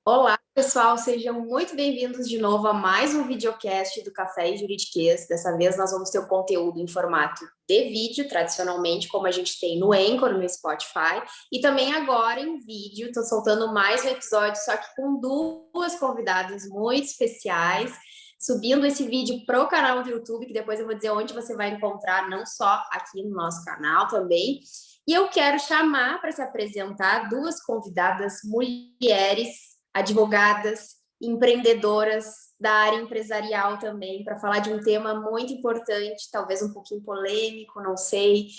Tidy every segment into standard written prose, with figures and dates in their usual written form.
Olá, pessoal, sejam muito bem-vindos de novo a mais um videocast do Café e Juridiquês. Dessa vez nós vamos ter o conteúdo em formato de vídeo, tradicionalmente, como a gente tem no Anchor, no Spotify, e também agora em vídeo. Estou soltando mais um episódio, só que com duas convidadas muito especiais, subindo esse vídeo para o canal do YouTube, que depois eu vou dizer onde você vai encontrar, não só aqui no nosso canal também. E eu quero chamar para se apresentar duas convidadas mulheres advogadas, empreendedoras da área empresarial também, para falar de um tema muito importante, talvez um pouquinho polêmico, não sei.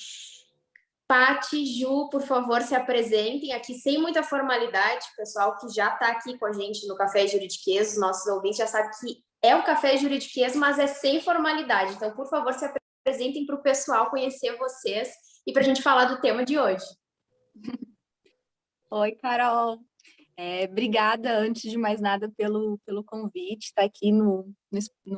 Pati, Ju, por favor, se apresentem aqui sem muita formalidade. O pessoal que já está aqui com a gente no Café Juridiquês, os nossos ouvintes já sabem que é o Café Juridiquês, mas é sem formalidade. Então, por favor, se apresentem para o pessoal conhecer vocês e para a gente falar do tema de hoje. Oi, Carol. Obrigada, antes de mais nada, pelo convite, estar aqui no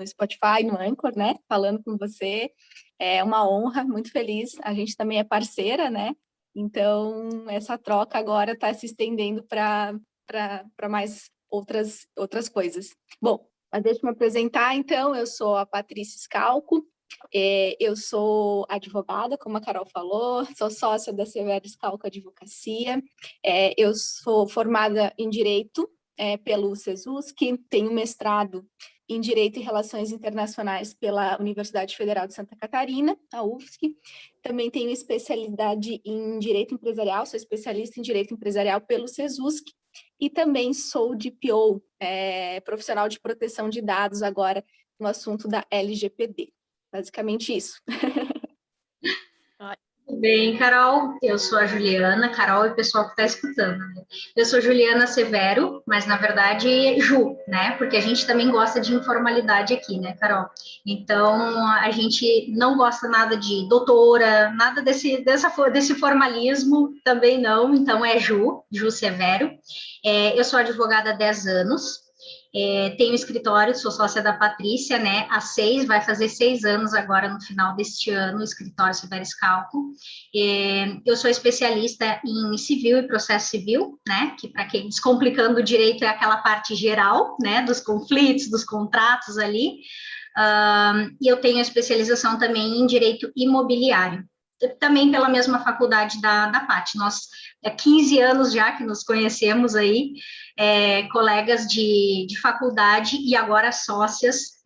Spotify, no Anchor, né, falando com você. É uma honra, muito feliz. A gente também é parceira, né? Então, essa troca agora está se estendendo para mais outras coisas. Bom, mas deixa eu me apresentar, então. Eu sou a Patrícia Scalco. Eu sou advogada, como a Carol falou, sou sócia da Severo Scalco Advocacia. Eu sou formada em Direito pelo SESUSC, tenho mestrado em Direito e Relações Internacionais pela Universidade Federal de Santa Catarina, a UFSC. Também tenho especialidade em Direito Empresarial, sou especialista em Direito Empresarial pelo SESUSC. E também sou DPO, profissional de proteção de dados, agora no assunto da LGPD. Basicamente isso. Tudo bem, Carol? Eu sou a Juliana, Carol e o pessoal que está escutando, né? Eu sou Juliana Severo, mas na verdade Ju, né? Porque a gente também gosta de informalidade aqui, né, Carol? Então a gente não gosta nada de doutora, nada desse formalismo, também não. Então é Ju Severo. Eu sou advogada há 10 anos. Tenho escritório, sou sócia da Patrícia, né? Vai fazer 6 anos agora no final deste ano, o escritório Severo Scalco. Eu sou especialista em civil e processo civil, né? Que para quem descomplicando o direito é aquela parte geral, né? Dos conflitos, dos contratos ali. E eu tenho especialização também em direito imobiliário. Também pela mesma faculdade da Pati. Nós, há 15 anos já que nos conhecemos aí, colegas de faculdade e agora sócias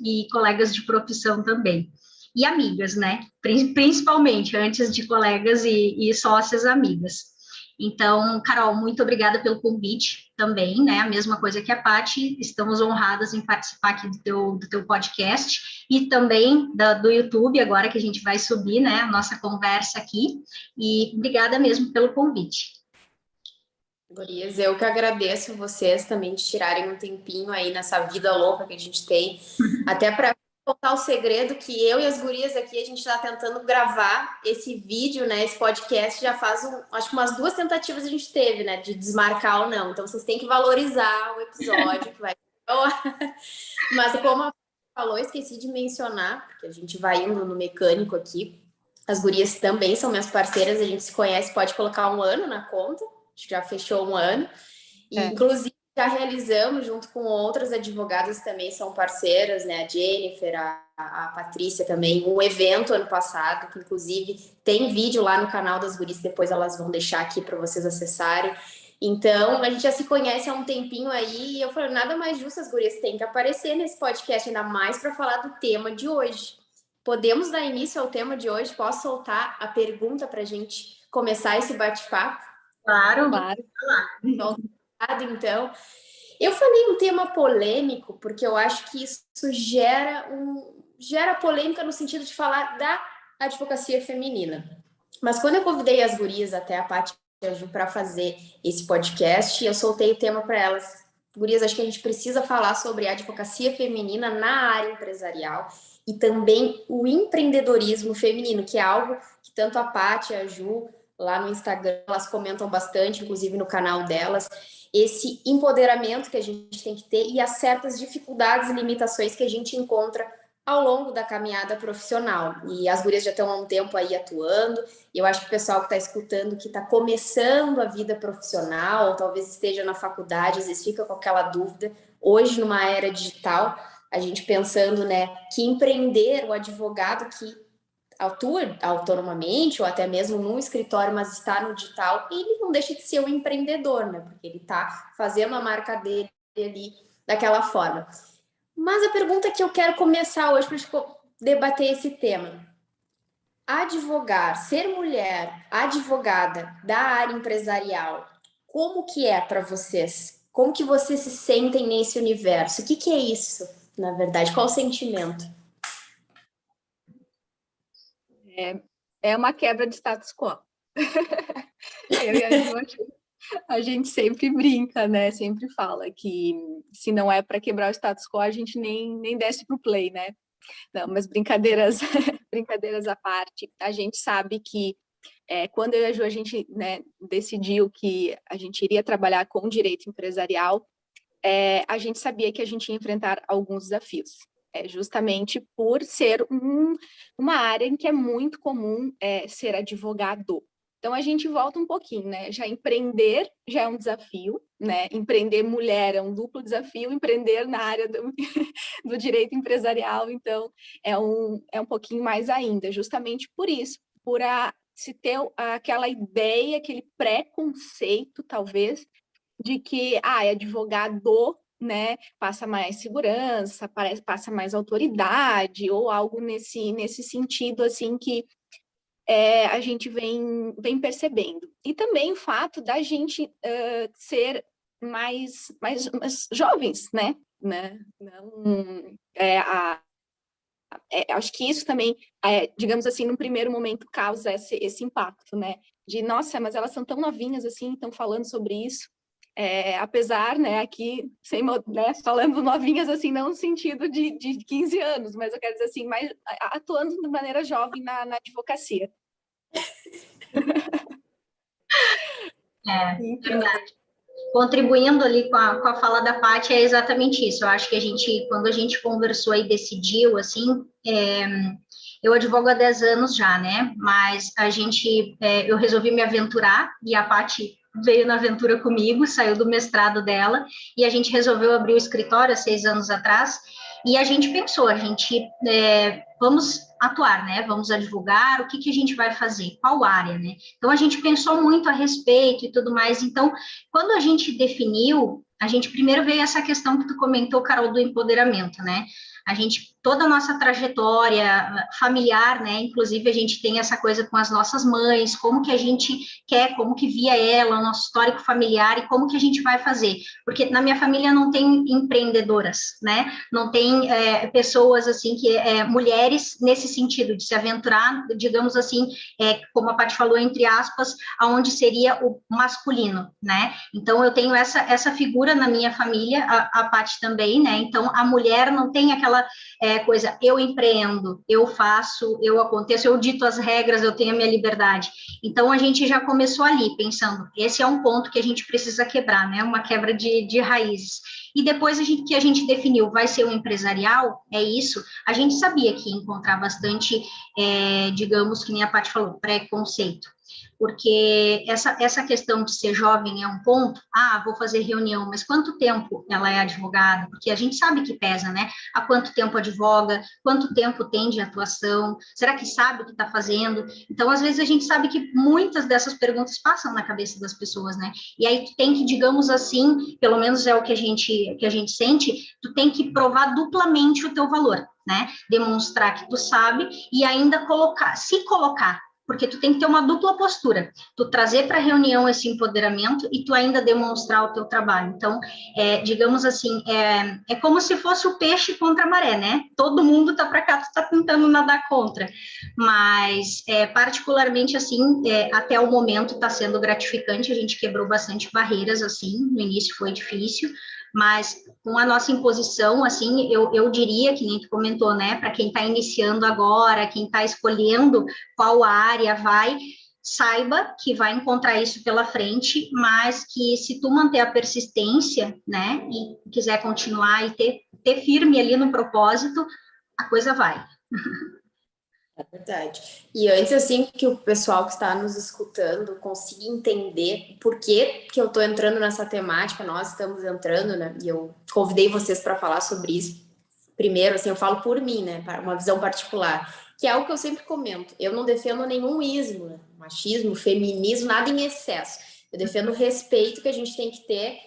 e colegas de profissão também. E amigas, né? Principalmente, antes de colegas e sócias amigas. Então, Carol, muito obrigada pelo convite também, né? A mesma coisa que a Pati, estamos honradas em participar aqui do teu podcast e também do YouTube, agora que a gente vai subir, né, a nossa conversa aqui. E obrigada mesmo pelo convite. Gurias, eu que agradeço vocês também de tirarem um tempinho aí nessa vida louca que a gente tem, até para contar o segredo que eu e as gurias aqui, a gente está tentando gravar esse vídeo, né, esse podcast, já faz, acho que umas 2 tentativas a gente teve, né, de desmarcar ou não, então vocês têm que valorizar o episódio que vai... Mas como a falou, esqueci de mencionar, porque a gente vai indo no mecânico aqui, as gurias também são minhas parceiras, a gente se conhece, pode colocar 1 ano na conta, acho que já fechou 1 ano, e inclusive já realizamos, junto com outras advogadas também são parceiras, né, a Jennifer, a Patrícia também, um evento ano passado, que inclusive tem vídeo lá no canal das gurias, depois elas vão deixar aqui para vocês acessarem. Então, a gente já se conhece há um tempinho aí, e eu falei, nada mais justo, as gurias têm que aparecer nesse podcast, ainda mais para falar do tema de hoje. Podemos dar início ao tema de hoje? Posso soltar a pergunta para a gente começar esse bate-papo? Claro. Então, eu falei um tema polêmico, porque eu acho que isso gera polêmica no sentido de falar da advocacia feminina. Mas quando eu convidei as gurias, até a Paty e a Ju, para fazer esse podcast, eu soltei o tema para elas. Gurias, acho que a gente precisa falar sobre a advocacia feminina na área empresarial e também o empreendedorismo feminino, que é algo que tanto a Paty e a Ju, lá no Instagram, elas comentam bastante, inclusive no canal delas, esse empoderamento que a gente tem que ter e as certas dificuldades e limitações que a gente encontra ao longo da caminhada profissional. E as gurias já estão há um tempo aí atuando, e eu acho que o pessoal que está escutando, que está começando a vida profissional, ou talvez esteja na faculdade, às vezes fica com aquela dúvida. Hoje, numa era digital, a gente pensando, né, que empreender, o advogado que atua autonomamente, ou até mesmo num escritório, mas está no digital, ele não deixa de ser um empreendedor, né, porque ele está fazendo a marca dele ali daquela forma. Mas a pergunta que eu quero começar hoje para a gente debater esse tema. Advogar, ser mulher, advogada da área empresarial, como que é para vocês? Como que vocês se sentem nesse universo? O que que é isso, na verdade? Qual o sentimento? É uma quebra de status quo. Eu e a Ju, a gente sempre brinca, né? Sempre fala que se não é para quebrar o status quo, a gente nem desce para o play, né? Não, mas brincadeiras, brincadeiras à parte, a gente sabe que quando eu e a Ju, a gente, né, decidiu que a gente iria trabalhar com direito empresarial, a gente sabia que a gente ia enfrentar alguns desafios. Justamente por ser uma área em que é muito comum ser advogado. Então, a gente volta um pouquinho, né? Já empreender já é um desafio, né? Empreender mulher é um duplo desafio, empreender na área do direito empresarial, então, é um pouquinho mais ainda, justamente por isso, se ter aquela ideia, aquele preconceito, talvez, de que, é advogado, né, passa mais segurança, passa mais autoridade, ou algo nesse sentido, assim, que a gente vem percebendo. E também o fato da gente ser mais jovens, né? Não, acho que isso também, digamos assim, num primeiro momento causa esse impacto, né? De, nossa, mas elas são tão novinhas assim, estão falando sobre isso. Apesar, né, aqui, né, falando novinhas assim, não no sentido de 15 anos, mas eu quero dizer assim, mais atuando de maneira jovem na advocacia. Então, contribuindo ali com a fala da Paty, é exatamente isso. Eu acho que quando a gente conversou e decidiu, assim, eu advogo há 10 anos já, né? Mas eu resolvi me aventurar e a Paty veio na aventura comigo, saiu do mestrado dela e a gente resolveu abrir o escritório há 6 anos atrás e a gente pensou, vamos atuar, né? Vamos advogar, o que a gente vai fazer? Qual área, né? Então, a gente pensou muito a respeito e tudo mais. Então, quando a gente definiu, a gente primeiro veio essa questão que tu comentou, Carol, do empoderamento, né? Toda a nossa trajetória familiar, né? Inclusive, a gente tem essa coisa com as nossas mães, como que a gente quer, como que via ela, o nosso histórico familiar e como que a gente vai fazer. Porque na minha família não tem empreendedoras, né? Não tem pessoas, assim, mulheres nesse sentido, de se aventurar, digamos assim, como a Paty falou, entre aspas, aonde seria o masculino, né? Então, eu tenho essa figura na minha família, a Paty também, né? Então, a mulher não tem aquela coisa, eu empreendo, eu faço, eu aconteço, eu dito as regras, eu tenho a minha liberdade. Então, a gente já começou ali, pensando, esse é um ponto que a gente precisa quebrar, né? Uma quebra de raízes. E depois que a gente definiu, vai ser um empresarial, é isso, a gente sabia que ia encontrar bastante, digamos, que nem a Paty falou, preconceito. Porque essa questão de ser jovem é um ponto, vou fazer reunião, mas quanto tempo ela é advogada? Porque a gente sabe que pesa, né? Há quanto tempo advoga, quanto tempo tem de atuação, será que sabe o que está fazendo? Então, às vezes, a gente sabe que muitas dessas perguntas passam na cabeça das pessoas, né? E aí tu tem que, digamos assim, pelo menos é o que a gente sente, tu tem que provar duplamente o teu valor, né? Demonstrar que tu sabe e ainda se colocar, porque tu tem que ter uma dupla postura, tu trazer para a reunião esse empoderamento e tu ainda demonstrar o teu trabalho. Então, digamos assim, é como se fosse o peixe contra a maré, né? Todo mundo tá para cá, tu tá tentando nadar contra, mas particularmente assim, até o momento está sendo gratificante, a gente quebrou bastante barreiras, assim, no início foi difícil, mas com a nossa imposição, assim, eu diria, que nem tu comentou, né, para quem está iniciando agora, quem está escolhendo qual área vai, saiba que vai encontrar isso pela frente, mas que se tu manter a persistência, né, e quiser continuar e ter firme ali no propósito, a coisa vai. É verdade. E antes, assim, que o pessoal que está nos escutando consiga entender por que eu estou entrando nessa temática, nós estamos entrando, né? E eu convidei vocês para falar sobre isso. Primeiro, assim, eu falo por mim, né? Para uma visão particular, que é algo que eu sempre comento. Eu não defendo nenhum ismo, né? Machismo, feminismo, nada em excesso. Eu defendo o respeito que a gente tem que ter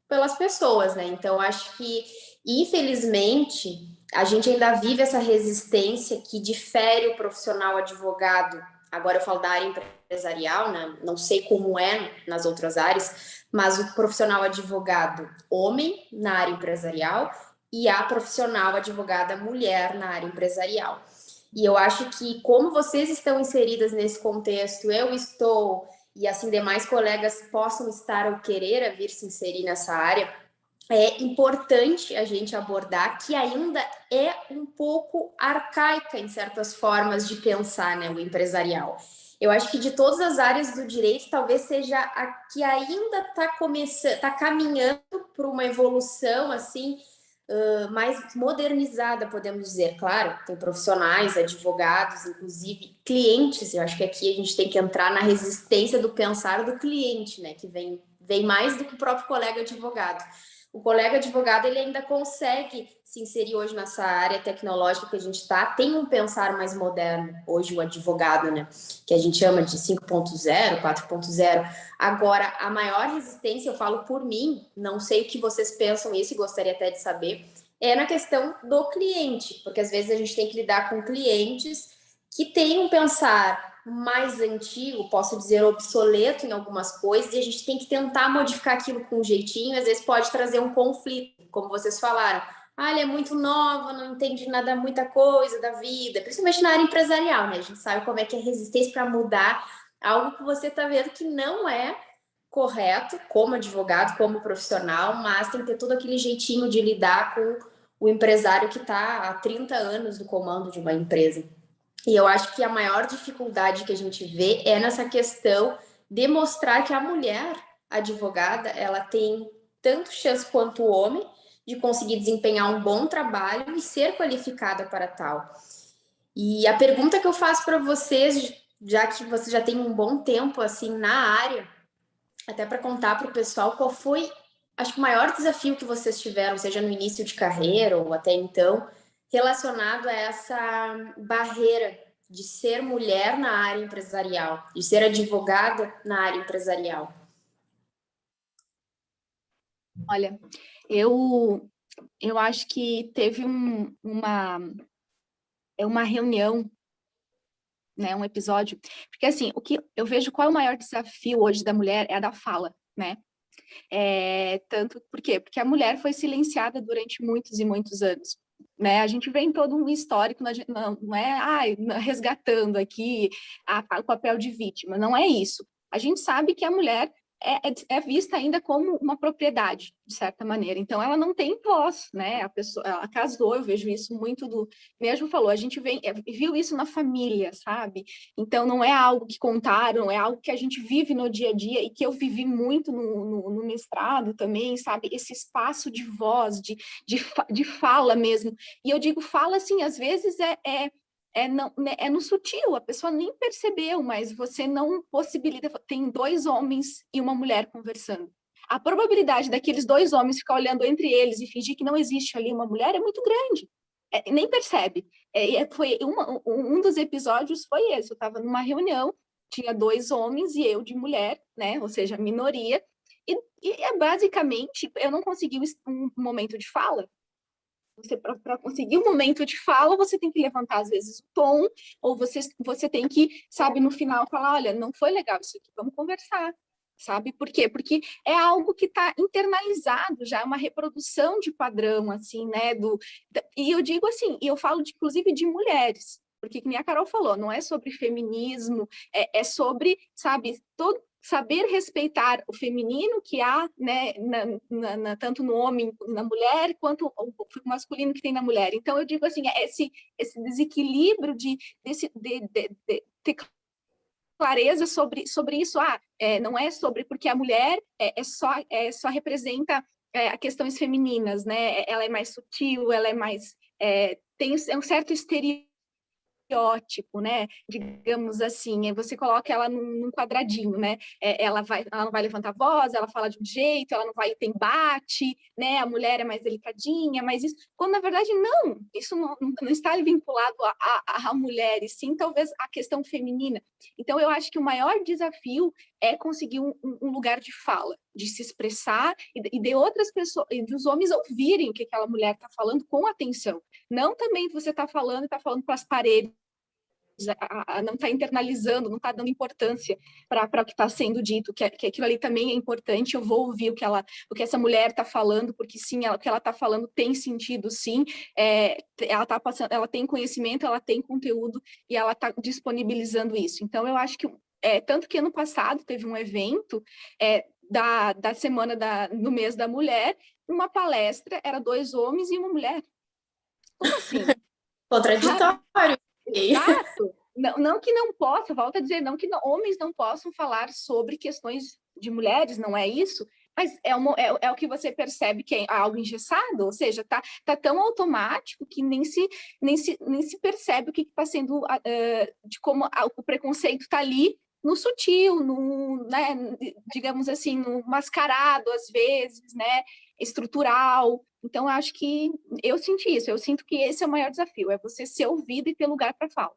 pelas pessoas, né? Então, acho que, infelizmente, a gente ainda vive essa resistência que difere o profissional advogado. Agora eu falo da área empresarial, né? Não sei como é nas outras áreas, mas o profissional advogado homem na área empresarial e a profissional advogada mulher na área empresarial. E eu acho que, como vocês estão inseridas nesse contexto, eu estou, e assim demais colegas possam estar ou querer a vir se inserir nessa área, é importante a gente abordar que ainda é um pouco arcaica em certas formas de pensar, né, o empresarial. Eu acho que de todas as áreas do direito, talvez seja a que ainda está começando, está caminhando para uma evolução assim mais modernizada, podemos dizer. Claro, tem profissionais, advogados, inclusive clientes. Eu acho que aqui a gente tem que entrar na resistência do pensar do cliente, né, que vem mais do que o próprio colega advogado. O colega advogado, ele ainda consegue se inserir hoje nessa área tecnológica que a gente está, tem um pensar mais moderno, hoje o advogado, né, que a gente chama de 5.0, 4.0. Agora, a maior resistência, eu falo por mim, não sei o que vocês pensam isso e gostaria até de saber, é na questão do cliente, porque às vezes a gente tem que lidar com clientes que têm um pensar mais antigo, posso dizer obsoleto em algumas coisas, e a gente tem que tentar modificar aquilo com um jeitinho, às vezes pode trazer um conflito, como vocês falaram. Ah, ela é muito nova, não entende nada, muita coisa da vida, principalmente na área empresarial, né? A gente sabe como é que é a resistência para mudar algo que você está vendo que não é correto, como advogado, como profissional, mas tem que ter todo aquele jeitinho de lidar com o empresário que está há 30 anos no comando de uma empresa. E eu acho que a maior dificuldade que a gente vê é nessa questão de mostrar que a mulher advogada, ela tem tanto chance quanto o homem de conseguir desempenhar um bom trabalho e ser qualificada para tal. E a pergunta que eu faço para vocês, já que você já tem um bom tempo assim na área, até para contar para o pessoal qual foi, acho que o maior desafio que vocês tiveram, seja no início de carreira ou até então, relacionado a essa barreira de ser mulher na área empresarial, de ser advogada na área empresarial. Olha, eu acho que teve uma reunião, né, um episódio, porque assim, o que eu vejo qual é o maior desafio hoje da mulher é a da fala, né? Tanto por quê? Porque a mulher foi silenciada durante muitos e muitos anos. Né? A gente vê em todo um histórico, não é resgatando aqui o papel de vítima, não é isso. A gente sabe que a mulher é vista ainda como uma propriedade, de certa maneira. Então, ela não tem voz, né? A pessoa, ela casou, eu vejo isso muito mesmo falou, a gente viu isso na família, sabe? Então, não é algo que contaram, é algo que a gente vive no dia a dia e que eu vivi muito no mestrado também, sabe? Esse espaço de voz, de fala mesmo. E eu digo fala, assim, às vezes é no sutil, a pessoa nem percebeu, mas você não possibilita. Tem dois homens e uma mulher conversando. A probabilidade daqueles dois homens ficar olhando entre eles e fingir que não existe ali uma mulher é muito grande. Nem percebe. Foi um dos episódios foi esse. Eu estava numa reunião, tinha dois homens e eu de mulher, né? Ou seja, minoria. E basicamente eu não consegui um momento de fala. Para conseguir um momento de fala, você tem que levantar, às vezes, o tom, ou você tem que, sabe, no final, falar, olha, não foi legal isso aqui, vamos conversar, sabe? Por quê? Porque é algo que está internalizado, já é uma reprodução de padrão, assim, né? E eu digo assim, e eu falo, inclusive, de mulheres, porque, como a Carol falou, não é sobre feminismo, é sobre, sabe, saber respeitar o feminino que há, né, tanto no homem, na mulher, quanto o masculino que tem na mulher. Então, eu digo assim, esse desequilíbrio de ter clareza sobre isso. Não é sobre, porque a mulher só representa questões femininas, né? Ela é mais sutil, ela é mais tem um certo estereótipo, né? Digamos assim, você coloca ela num quadradinho, né? Ela não vai levantar a voz, ela fala de um jeito, ela não vai ter embate, né? A mulher é mais delicadinha, mas isso, quando na verdade não, isso não está vinculado à mulher, e sim talvez à questão feminina. Então eu acho que o maior desafio é conseguir um lugar de fala, de se expressar e de outras pessoas, e dos homens ouvirem o que aquela mulher está falando com atenção. Não também você está falando e está falando para as paredes, não está internalizando, não está dando importância para o que está sendo dito, que aquilo ali também é importante, eu vou ouvir o que essa mulher está falando, porque sim, o que ela está falando tem sentido, sim, ela tem conhecimento, ela tem conteúdo e ela está disponibilizando isso. Então, eu acho que, tanto que ano passado teve um evento da semana no mês da mulher, uma palestra, era 2 homens e uma mulher. Como assim? Contraditório. Exato. Não que não possa, volto a dizer, não que homens não possam falar sobre questões de mulheres, não é isso, mas é o que você percebe que é algo engessado, ou seja, tá tão automático que nem se percebe o que está sendo, de como o preconceito está ali no sutil, né, digamos assim, no mascarado às vezes, né, estrutural. Então, acho que eu senti isso, eu sinto que esse é o maior desafio, é você ser ouvido e ter lugar para fala.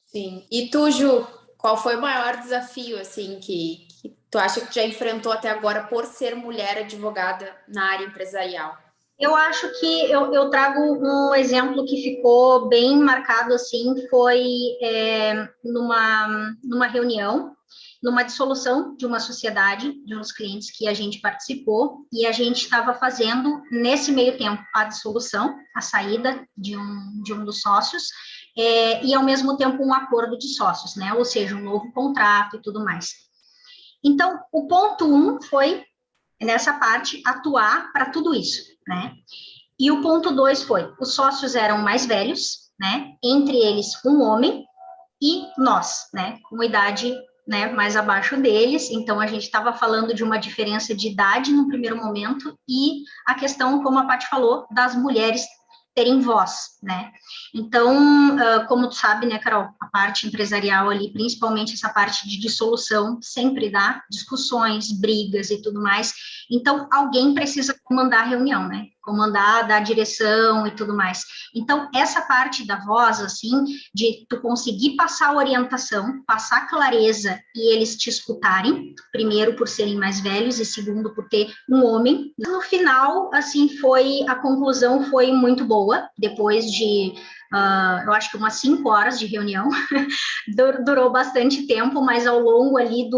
Sim. E tu, Ju, qual foi o maior desafio, assim, que tu acha que já enfrentou até agora por ser mulher advogada na área empresarial? Eu acho que eu trago um exemplo que ficou bem marcado, assim, foi numa reunião, numa dissolução de uma sociedade, de uns clientes que a gente participou, e a gente estava fazendo, nesse meio tempo, a dissolução, a saída de um dos sócios, e ao mesmo tempo um acordo de sócios, né? Ou seja, um novo contrato e tudo mais. Então, o ponto 1 foi, nessa parte, atuar para tudo isso, né? E o ponto 2 foi, os sócios eram mais velhos, né? Entre eles, um homem e nós, né? Com idade, né, mais abaixo deles. Então, a gente estava falando de uma diferença de idade no primeiro momento e a questão, como a Paty falou, das mulheres terem voz, né? Então, como tu sabe, né, Carol, a parte empresarial ali, principalmente essa parte de dissolução, sempre dá discussões, brigas e tudo mais. Então, alguém precisa comandar a reunião, né? Comandar, dar direção e tudo mais. Então, essa parte da voz, assim, de tu conseguir passar orientação, passar clareza e eles te escutarem, primeiro por serem mais velhos e segundo por ter um homem. No final, assim, a conclusão foi muito boa, depois de, eu acho que umas 5 horas de reunião, durou bastante tempo, mas ao longo ali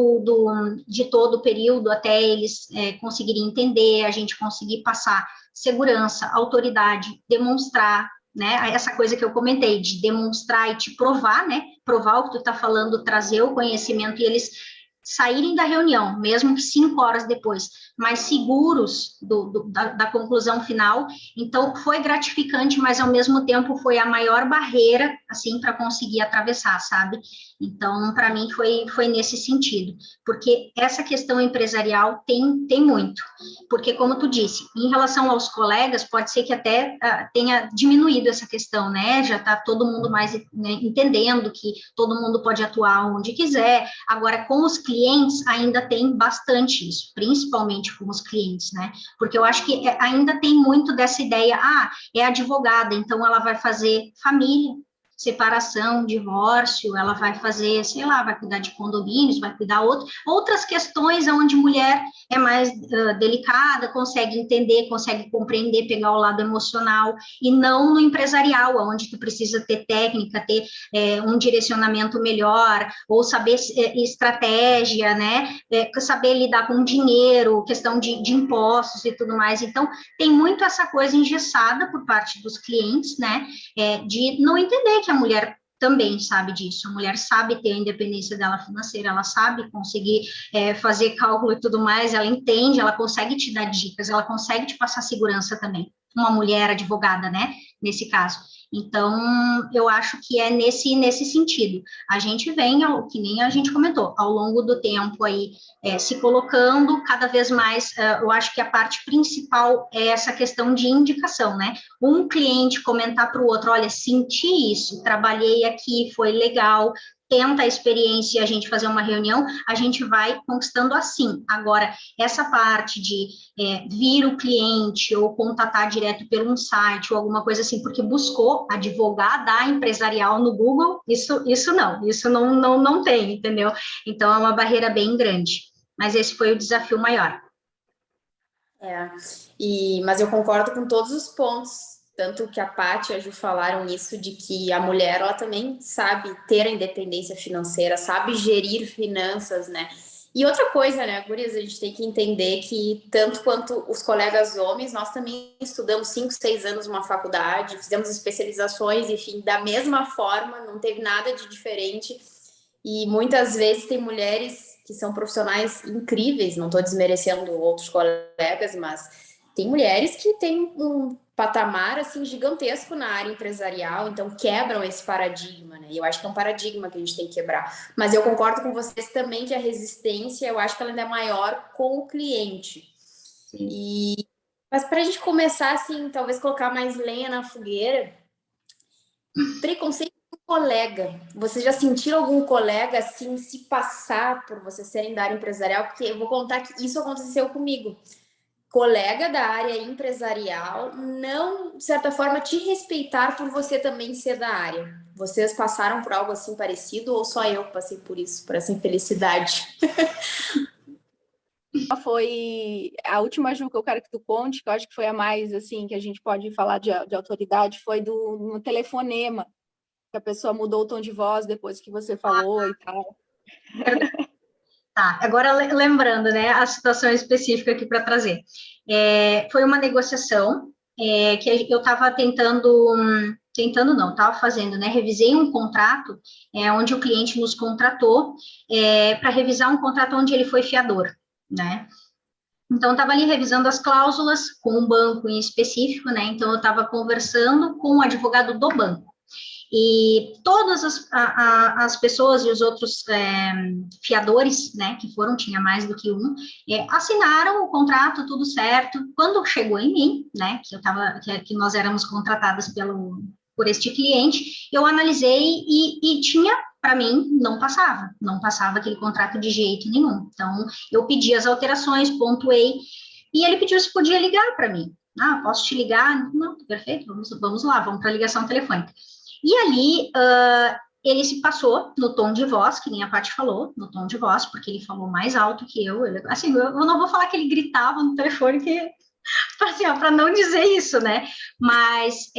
de todo o período, até eles conseguirem entender, a gente conseguir passar segurança, autoridade, demonstrar, né, essa coisa que eu comentei, de demonstrar e te provar, né, provar o que tu está falando, trazer o conhecimento e eles saírem da reunião, mesmo que 5 horas depois, mas seguros da conclusão final. Então, foi gratificante, mas ao mesmo tempo foi a maior barreira, assim, para conseguir atravessar, sabe? Então, para mim, foi nesse sentido, porque essa questão empresarial tem muito, porque, como tu disse, em relação aos colegas, pode ser que até tenha diminuído essa questão, né? Já está todo mundo mais, né, entendendo que todo mundo pode atuar onde quiser. Agora, com os clientes, ainda tem bastante isso, principalmente com os clientes, né? Porque eu acho que ainda tem muito dessa ideia, é advogada, então ela vai fazer família, separação, divórcio, ela vai fazer, sei lá, vai cuidar de condomínios, vai cuidar outras questões onde mulher é mais delicada, consegue entender, consegue compreender, pegar o lado emocional, e não no empresarial, onde tu precisa ter técnica, ter um direcionamento melhor, ou saber estratégia, né, saber lidar com dinheiro, questão de impostos e tudo mais. Então, tem muito essa coisa engessada por parte dos clientes, né, de não entender que a mulher também sabe disso, a mulher sabe ter a independência dela financeira, ela sabe conseguir fazer cálculo e tudo mais, ela entende, ela consegue te dar dicas, ela consegue te passar segurança também. uma mulher advogada, né, nesse caso. Então, eu acho que é nesse sentido. A gente vem, que nem a gente comentou, ao longo do tempo aí, se colocando cada vez mais, eu acho que a parte principal é essa questão de indicação, né? Um cliente comentar para o outro, olha, senti isso, trabalhei aqui, foi legal, tenta a experiência e a gente fazer uma reunião, a gente vai conquistando assim. Agora, essa parte de vir o cliente ou contatar direto pelo um site ou alguma coisa assim, porque buscou advogada empresarial no Google, isso não tem, entendeu? Então, é uma barreira bem grande. Mas esse foi o desafio maior. Mas eu concordo com todos os pontos, tanto que a Paty e a Ju falaram isso, de que a mulher, ela também sabe ter a independência financeira, sabe gerir finanças, né? E outra coisa, né, gurias, a gente tem que entender que, tanto quanto os colegas homens, nós também estudamos 5, 6 anos numa faculdade, fizemos especializações, enfim, da mesma forma, não teve nada de diferente. E muitas vezes tem mulheres que são profissionais incríveis, não estou desmerecendo outros colegas, mas tem mulheres que têm um patamar assim gigantesco na área empresarial, então quebram esse paradigma, né? E eu acho que é um paradigma que a gente tem que quebrar. Mas eu concordo com vocês também que a resistência, eu acho que ela ainda é maior com o cliente. Mas para a gente começar assim, talvez colocar mais lenha na fogueira, preconceito com colega. Você já sentiu algum colega assim se passar por você serem da área empresarial? Porque eu vou contar que isso aconteceu comigo. Colega da área empresarial não, de certa forma, te respeitar por você também ser da área. Vocês passaram por algo assim parecido ou só eu passei por isso, por essa infelicidade? Foi a última, Ju, que eu quero que tu conte, que eu acho que foi a mais, assim, que a gente pode falar de autoridade, foi no telefonema, que a pessoa mudou o tom de voz depois que você falou e tal. Tá, agora lembrando, né, a situação específica aqui para trazer. Foi uma negociação que eu estava tentando não, estava fazendo, né, revisei um contrato onde o cliente nos contratou para revisar um contrato onde ele foi fiador, né. Então, eu estava ali revisando as cláusulas com um banco em específico, né, então eu estava conversando com o advogado do banco. E todas as pessoas e os outros fiadores, né, que foram, tinha mais do que um, assinaram o contrato, tudo certo. Quando chegou em mim, né, que nós éramos contratadas por este cliente, eu analisei e tinha, para mim, não passava aquele contrato de jeito nenhum. Então, eu pedi as alterações, pontuei, e ele pediu se podia ligar para mim. Ah, posso te ligar? Não, perfeito, vamos lá, vamos para a ligação telefônica. E ali, ele se passou no tom de voz, que nem a Paty falou, no tom de voz, porque ele falou mais alto que eu. Assim, eu não vou falar que ele gritava no telefone, assim, para não dizer isso, né? Mas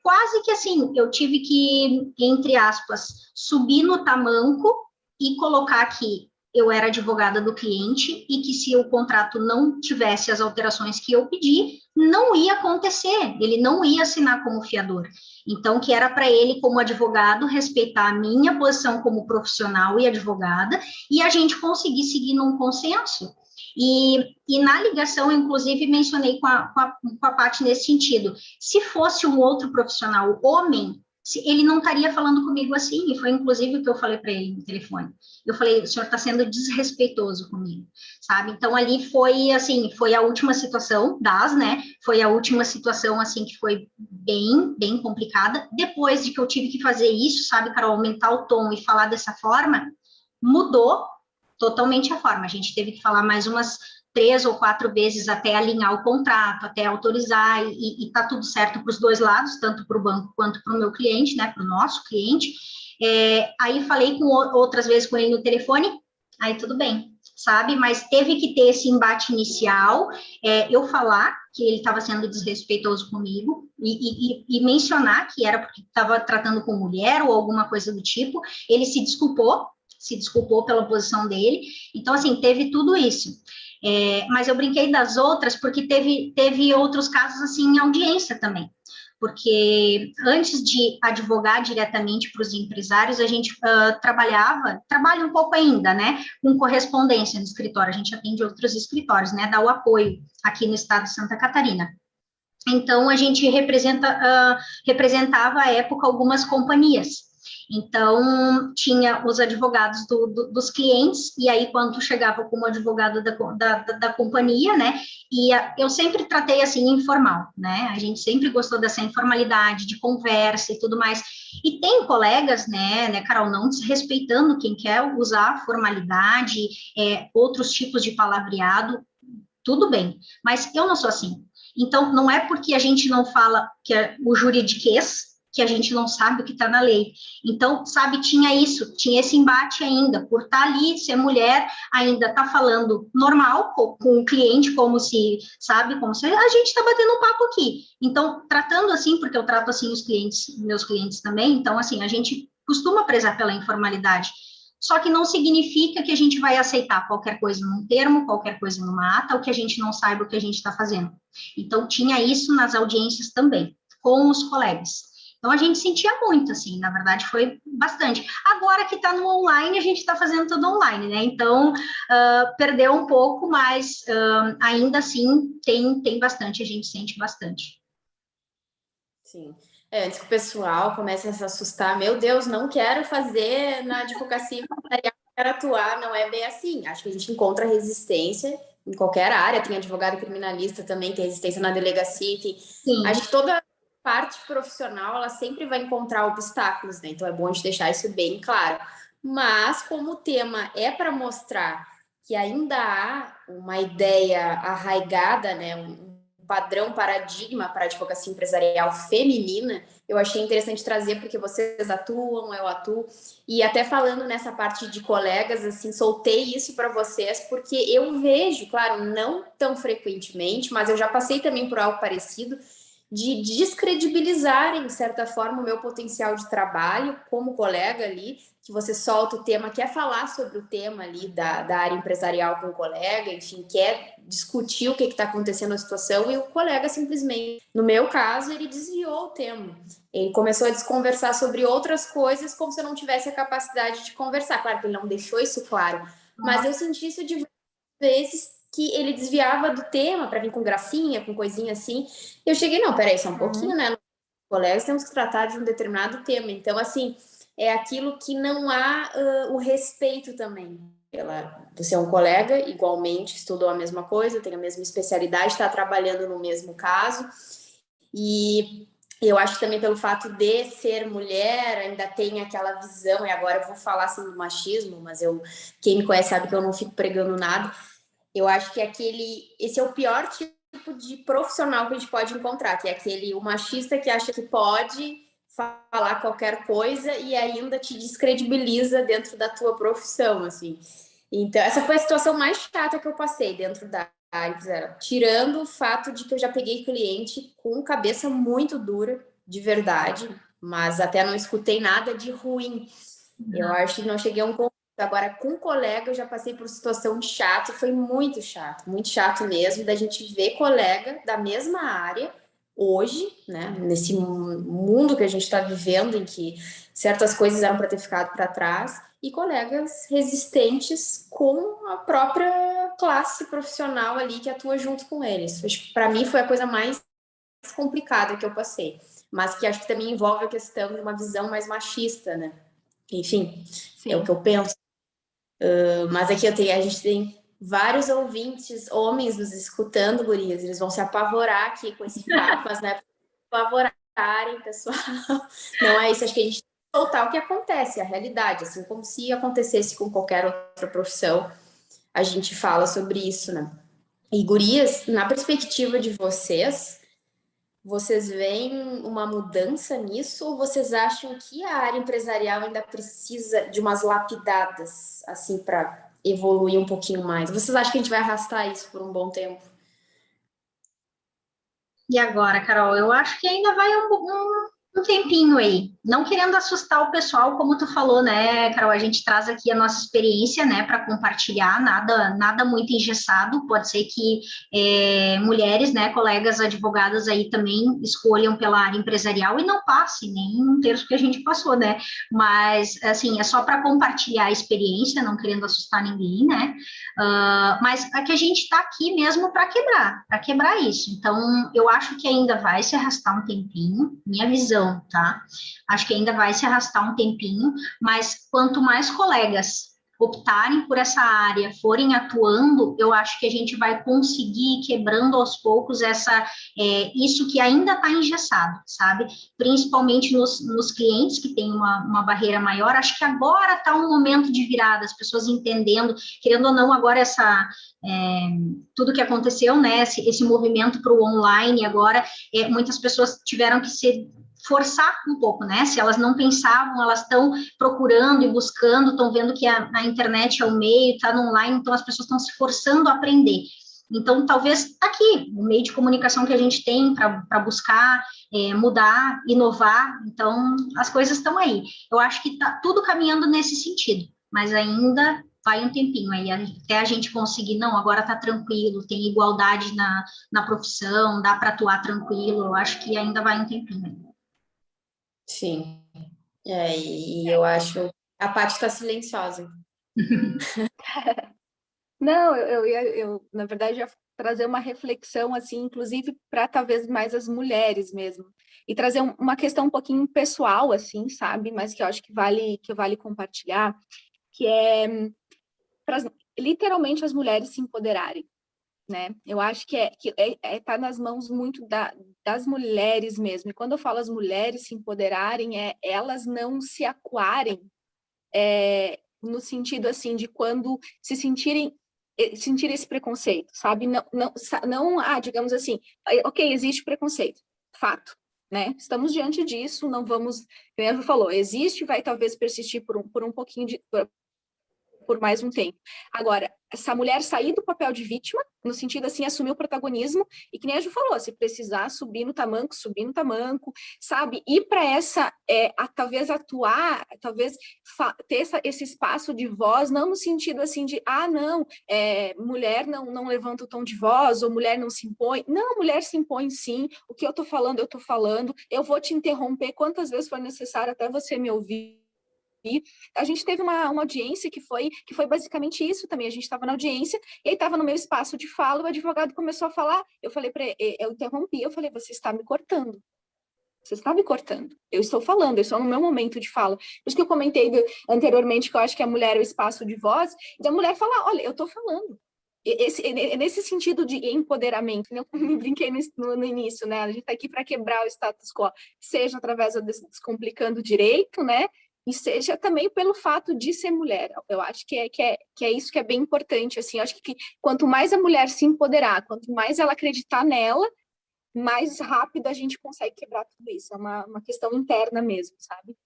quase que assim, eu tive que, entre aspas, subir no tamanco e colocar que eu era advogada do cliente e que se o contrato não tivesse as alterações que eu pedi, não ia acontecer, ele não ia assinar como fiador. Então, que era para ele, como advogado, respeitar a minha posição como profissional e advogada, e a gente conseguir seguir num consenso. E na ligação, inclusive, mencionei com a Paty nesse sentido. Se fosse um outro profissional homem, ele não estaria falando comigo assim, e foi inclusive o que eu falei para ele no telefone. Eu falei, o senhor está sendo desrespeitoso comigo, sabe? Então, ali foi, assim, foi a última situação né? Foi a última situação, assim, que foi bem, bem complicada. Depois de que eu tive que fazer isso, sabe, Carol, aumentar o tom e falar dessa forma, mudou totalmente a forma. A gente teve que falar mais umas 3 ou 4 vezes até alinhar o contrato, até autorizar, e tá tudo certo para os dois lados, tanto para o banco quanto para o meu cliente, né, para o nosso cliente. Aí falei outras vezes com ele no telefone, aí tudo bem, sabe? Mas teve que ter esse embate inicial, eu falar que ele estava sendo desrespeitoso comigo e mencionar que era porque estava tratando com mulher ou alguma coisa do tipo. Ele se desculpou pela posição dele. Então, assim, teve tudo isso. Mas eu brinquei das outras porque teve outros casos, assim, em audiência também. Porque antes de advogar diretamente para os empresários, a gente trabalha um pouco ainda, né, com correspondência no escritório. A gente atende outros escritórios, né, dá o apoio aqui no estado de Santa Catarina. Então, a gente representava à época algumas companhias. Então, tinha os advogados dos clientes, e aí, quando chegava como advogado da companhia, né, eu sempre tratei assim, informal, né, a gente sempre gostou dessa informalidade, de conversa e tudo mais, e tem colegas, né, Carol, não desrespeitando quem quer usar formalidade, outros tipos de palavreado, tudo bem, mas eu não sou assim. Então, não é porque a gente não fala que é o juridiquês que a gente não sabe o que está na lei. Então, sabe, tinha isso, tinha esse embate ainda, por estar ali, ser mulher, ainda está falando normal com o cliente, como se, sabe, como se a gente está batendo um papo aqui. Então, tratando assim, porque eu trato assim os clientes, meus clientes também, então, assim, a gente costuma prezar pela informalidade. Só que não significa que a gente vai aceitar qualquer coisa num termo, qualquer coisa numa ata, ou que a gente não saiba o que a gente está fazendo. Então, tinha isso nas audiências também, com os colegas. Então, a gente sentia muito, assim, na verdade, foi bastante. Agora que está no online, a gente está fazendo tudo online, né? Então, perdeu um pouco, mas ainda assim tem bastante, a gente sente bastante. Sim. Antes que o pessoal comece a se assustar, meu Deus, não quero fazer na advocacia empresarial, quero atuar, não é bem assim. Acho que a gente encontra resistência em qualquer área, tem advogado criminalista também, tem resistência na delegacia, enfim. Sim. Acho que toda parte profissional, ela sempre vai encontrar obstáculos, né? Então é bom a gente deixar isso bem claro. Mas, como o tema é para mostrar que ainda há uma ideia arraigada, né? Um padrão, paradigma para a advocacia empresarial feminina, eu achei interessante trazer, porque vocês atuam, eu atuo, e até falando nessa parte de colegas, assim, soltei isso para vocês, porque eu vejo, claro, não tão frequentemente, mas eu já passei também por algo parecido, de descredibilizarem, de certa forma, o meu potencial de trabalho como colega ali, que você solta o tema, quer falar sobre o tema ali da área empresarial com o colega, enfim, quer discutir o que está acontecendo na situação, e o colega simplesmente, no meu caso, ele desviou o tema. Ele começou a desconversar sobre outras coisas como se eu não tivesse a capacidade de conversar. Claro que ele não deixou isso claro, mas eu senti isso de vezes que ele desviava do tema para vir com gracinha, com coisinha assim. Eu cheguei, não, peraí, só um pouquinho, né? Colegas, temos que tratar de um determinado tema. Então, assim, é aquilo que não há o respeito também. Você é um colega, igualmente, estudou a mesma coisa, tem a mesma especialidade, está trabalhando no mesmo caso. E eu acho que também pelo fato de ser mulher, ainda tem aquela visão, e agora eu vou falar assim do machismo, mas quem me conhece sabe que eu não fico pregando nada. Eu acho que esse é o pior tipo de profissional que a gente pode encontrar, que é o machista que acha que pode falar qualquer coisa e ainda te descredibiliza dentro da tua profissão, assim. Então, essa foi a situação mais chata que eu passei dentro da área, tirando o fato de que eu já peguei cliente com cabeça muito dura, de verdade, mas até não escutei nada de ruim. Eu acho que não cheguei a um ponto. Agora, com colega, eu já passei por situação de chato, foi muito chato mesmo, da gente ver colega da mesma área hoje, né, nesse mundo que a gente está vivendo, em que certas coisas eram para ter ficado para trás, e colegas resistentes com a própria classe profissional ali que atua junto com eles. Acho que para mim foi a coisa mais complicada que eu passei, mas que acho que também envolve a questão de uma visão mais machista, né? Enfim, Sim. É o que eu penso. Mas aqui a gente tem vários ouvintes, homens nos escutando, gurias. Eles vão se apavorar aqui com esse papo, mas não é para apavorarem, pessoal. Não é isso. Acho que a gente tem que soltar o que acontece, a realidade. Assim como se acontecesse com qualquer outra profissão, a gente fala sobre isso, né? E, gurias, na perspectiva de vocês veem uma mudança nisso ou vocês acham que a área empresarial ainda precisa de umas lapidadas, assim, para evoluir um pouquinho mais? Vocês acham que a gente vai arrastar isso por um bom tempo? E agora, Carol, eu acho que ainda vai um tempinho aí, não querendo assustar o pessoal, como tu falou, né, Carol? A gente traz aqui a nossa experiência, né, para compartilhar, nada muito engessado. Pode ser que mulheres, né, colegas advogadas aí também escolham pela área empresarial e não passe nem um terço que a gente passou, né? Mas, assim, é só para compartilhar a experiência, não querendo assustar ninguém, né? Mas é que a gente está aqui mesmo para quebrar isso. Então, eu acho que ainda vai se arrastar um tempinho, minha visão, tá? Acho que ainda vai se arrastar um tempinho, mas quanto mais colegas optarem por essa área, forem atuando, eu acho que a gente vai conseguir ir quebrando aos poucos isso que ainda está engessado, sabe? Principalmente nos clientes que têm uma barreira maior. Acho que agora está um momento de virada, as pessoas entendendo, querendo ou não, agora tudo que aconteceu, né? Esse movimento para o online agora, muitas pessoas tiveram que forçar um pouco, né? Se elas não pensavam, elas estão procurando e buscando, estão vendo que a internet é o meio, está no online, então as pessoas estão se forçando a aprender. Então, talvez aqui, o meio de comunicação que a gente tem para buscar mudar, inovar, então as coisas estão aí. Eu acho que está tudo caminhando nesse sentido, mas ainda vai um tempinho aí, até a gente conseguir, não, agora está tranquilo, tem igualdade na profissão, dá para atuar tranquilo, eu acho que ainda vai um tempinho. Sim. E eu acho... A Paty está silenciosa. Não, eu, na verdade, ia trazer uma reflexão, assim, inclusive para talvez mais as mulheres mesmo. E trazer uma questão um pouquinho pessoal, assim, sabe? Mas que eu acho que vale compartilhar, que é para literalmente as mulheres se empoderarem, né? Eu acho que tá nas mãos muito das mulheres mesmo. E quando eu falo as mulheres se empoderarem, elas não se acuarem no sentido assim de quando sentir esse preconceito, sabe? Não, digamos assim, ok, existe preconceito, fato, né? Estamos diante disso, não vamos, como a Eva falou, existe, vai talvez persistir por um pouquinho por mais um tempo. Agora, essa mulher sair do papel de vítima, no sentido assim, assumir o protagonismo, e que nem a Ju falou, se precisar subir no tamanco, sabe? Ir para talvez atuar, talvez ter esse espaço de voz, não no sentido assim de, não, mulher não levanta o tom de voz, ou mulher não se impõe. Não, mulher se impõe sim, o que eu tô falando, eu vou te interromper quantas vezes for necessário até você me ouvir. A gente teve uma audiência que foi basicamente isso também. A gente estava na audiência, e aí estava no meu espaço de fala, o advogado começou a falar, eu falei para ele, eu interrompi, eu falei, você está me cortando. Você está me cortando. Eu estou falando, eu estou no meu momento de fala. Por isso que eu comentei anteriormente que eu acho que a mulher é o espaço de voz, e a mulher fala, olha, eu estou falando. Nesse sentido de empoderamento, né? Eu me brinquei no início, né? A gente está aqui para quebrar o status quo, seja através do Descomplicando Direito, né? E seja também pelo fato de ser mulher. Eu acho que é isso que é bem importante, assim. Eu acho que quanto mais a mulher se empoderar, quanto mais ela acreditar nela, mais rápido a gente consegue quebrar tudo isso. É uma questão interna mesmo, sabe?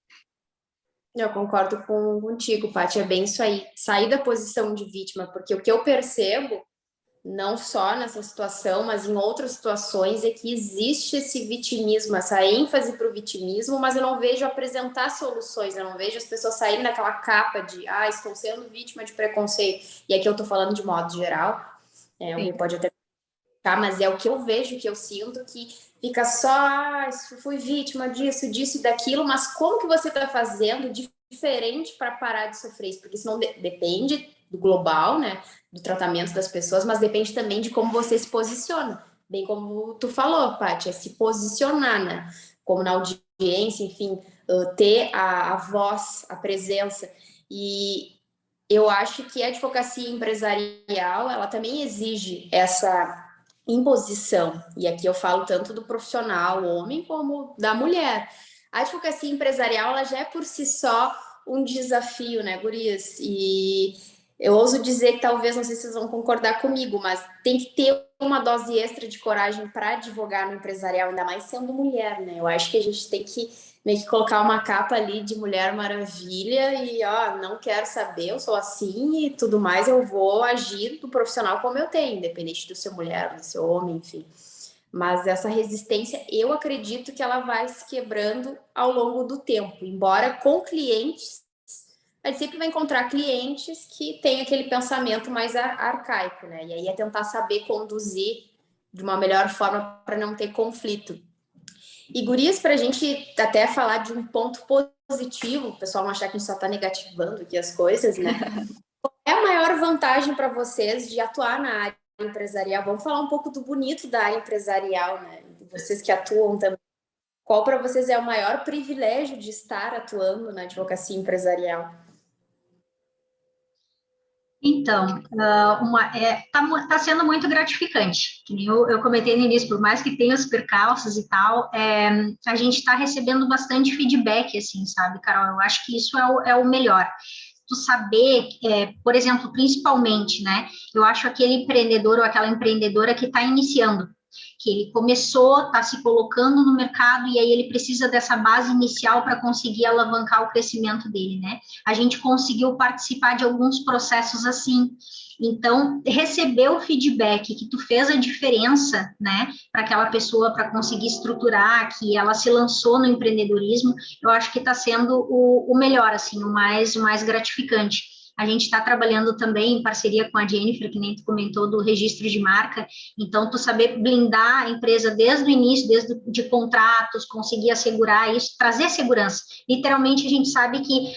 Eu concordo contigo, Paty. É bem isso aí. Sair da posição de vítima, porque o que eu percebo, não só nessa situação, mas em outras situações, é que existe esse vitimismo, essa ênfase para o vitimismo, mas eu não vejo apresentar soluções, eu não vejo as pessoas saírem daquela capa de estou sendo vítima de preconceito. E aqui eu estou falando de modo geral, alguém pode até mas é o que eu vejo, que eu sinto, que fica só, fui vítima disso e daquilo, mas como que você está fazendo diferente para parar de sofrer isso? Porque isso não depende do global, né, do tratamento das pessoas, mas depende também de como você se posiciona. Bem como tu falou, Paty, é se posicionar, né, como na audiência, enfim, ter a voz, a presença. E eu acho que a advocacia empresarial, ela também exige essa imposição, e aqui eu falo tanto do profissional homem como da mulher. A advocacia empresarial, ela já é por si só um desafio, né, gurias? E eu ouso dizer que talvez, não sei se vocês vão concordar comigo, mas tem que ter uma dose extra de coragem para advogar no empresarial, ainda mais sendo mulher, né? Eu acho que a gente tem que meio que colocar uma capa ali de Mulher Maravilha e, não quero saber, eu sou assim e tudo mais, eu vou agir do profissional como eu tenho, independente do ser mulher, do ser homem, enfim. Mas essa resistência, eu acredito que ela vai se quebrando ao longo do tempo, embora com clientes, a gente sempre vai encontrar clientes que têm aquele pensamento mais arcaico, né? E aí é tentar saber conduzir de uma melhor forma para não ter conflito. E gurias, para a gente até falar de um ponto positivo, o pessoal não achar que a gente só está negativando aqui as coisas, né? Qual é a maior vantagem para vocês de atuar na área empresarial? Vamos falar um pouco do bonito da área empresarial, né? Vocês que atuam também. Qual para vocês é o maior privilégio de estar atuando na advocacia empresarial? Então, tá sendo muito gratificante. Que nem eu comentei no início, por mais que tenha os percalços e tal, a gente está recebendo bastante feedback, assim, sabe, Carol? Eu acho que isso é o melhor. Tu saber, por exemplo, principalmente, né? Eu acho aquele empreendedor ou aquela empreendedora que está iniciando, que ele começou, está se colocando no mercado e aí ele precisa dessa base inicial para conseguir alavancar o crescimento dele, né? A gente conseguiu participar de alguns processos assim. Então, receber o feedback que tu fez a diferença, né, para aquela pessoa, para conseguir estruturar, que ela se lançou no empreendedorismo, eu acho que está sendo o melhor, assim, o mais gratificante. A gente está trabalhando também em parceria com a Jennifer, que nem tu comentou, do registro de marca. Então, tu saber blindar a empresa desde o início, desde de contratos, conseguir assegurar isso, trazer segurança. Literalmente, a gente sabe que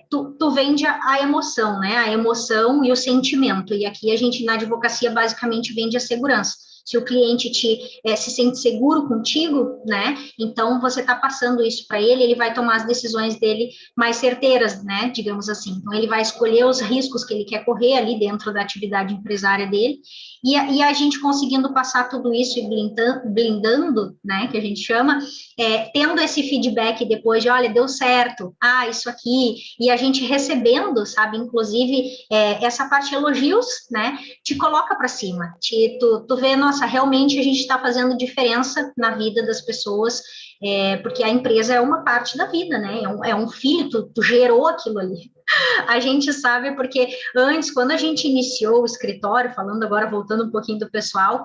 tu vende a emoção, né? A emoção e o sentimento. E aqui a gente, na advocacia, basicamente vende a segurança. Se o cliente se sente seguro contigo, né? Então você está passando isso para ele, ele vai tomar as decisões dele mais certeiras, né? Digamos assim. Então ele vai escolher os riscos que ele quer correr ali dentro da atividade empresária dele. E a gente conseguindo passar tudo isso e blindando, né? Que a gente chama, tendo esse feedback depois de, olha, deu certo, isso aqui, e a gente recebendo, sabe? Inclusive essa parte elogios, né? Te coloca para cima, tu vê, nossa, realmente a gente está fazendo diferença na vida das pessoas, porque a empresa é uma parte da vida, né? É um filho, tu gerou aquilo ali. A gente sabe porque antes, quando a gente iniciou o escritório, falando agora, voltando um pouquinho do pessoal,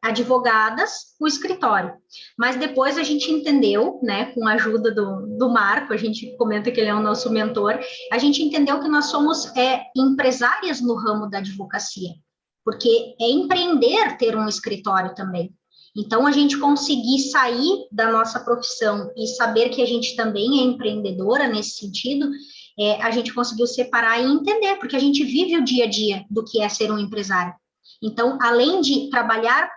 advogadas, o escritório. Mas depois a gente entendeu, né, com a ajuda do Marco, a gente comenta que ele é o nosso mentor, a gente entendeu que nós somos empresárias no ramo da advocacia, porque é empreender ter um escritório também. Então, a gente conseguir sair da nossa profissão e saber que a gente também é empreendedora nesse sentido, a gente conseguiu separar e entender, porque a gente vive o dia a dia do que é ser um empresário. Então, além de trabalhar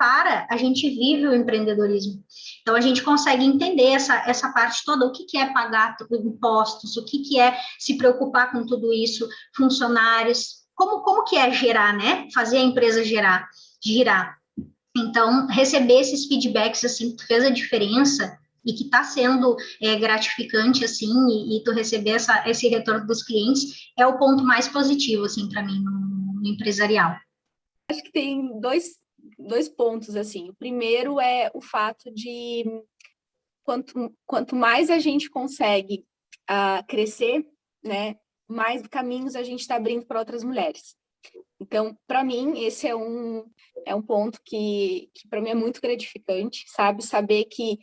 a gente vive o empreendedorismo. Então, a gente consegue entender essa parte toda, o que é pagar impostos, o que é se preocupar com tudo isso, funcionários, como que é gerar, né? Fazer a empresa girar. Então, receber esses feedbacks, assim, que fez a diferença e que está sendo gratificante, assim, e tu receber esse retorno dos clientes, é o ponto mais positivo, assim, para mim, no empresarial. Acho que tem dois pontos, assim. O primeiro é o fato de quanto mais a gente consegue crescer, né, mais caminhos a gente está abrindo para outras mulheres. Então, para mim, esse é um ponto que para mim é muito gratificante, sabe? Saber que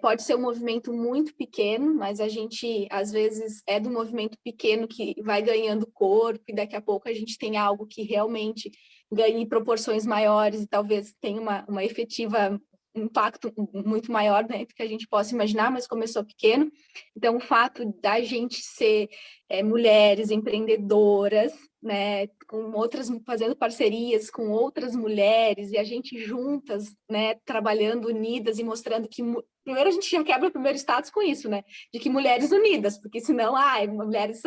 pode ser um movimento muito pequeno, mas a gente, às vezes, é do movimento pequeno que vai ganhando corpo e daqui a pouco a gente tem algo que realmente ganhe proporções maiores e talvez tenha uma efetiva impacto muito maior, né, do que a gente possa imaginar, mas começou pequeno. Então, o fato da gente ser mulheres empreendedoras, né, com outras, fazendo parcerias com outras mulheres e a gente juntas, né, trabalhando unidas e mostrando que primeiro a gente já quebra o primeiro status com isso, né, de que mulheres unidas, porque senão, mulheres